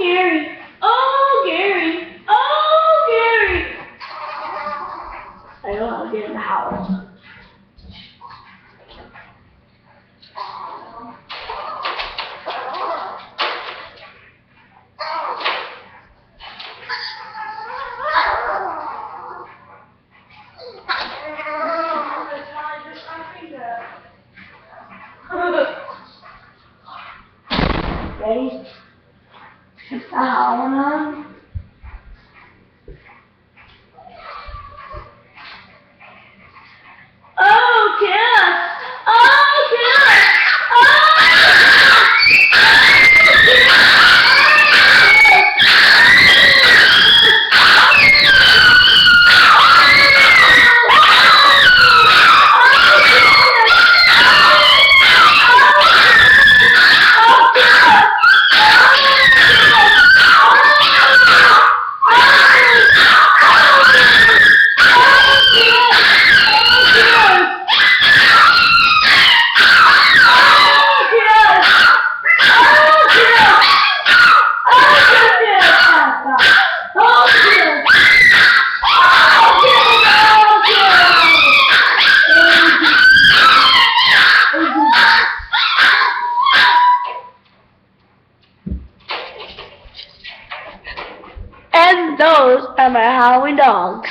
Gary! Oh, Gary! Oh, Gary! I know I'll get in the house. Ready? Put the howling on. Oh, Kiss! Oh, Kiss! And those are my Howling Dogs.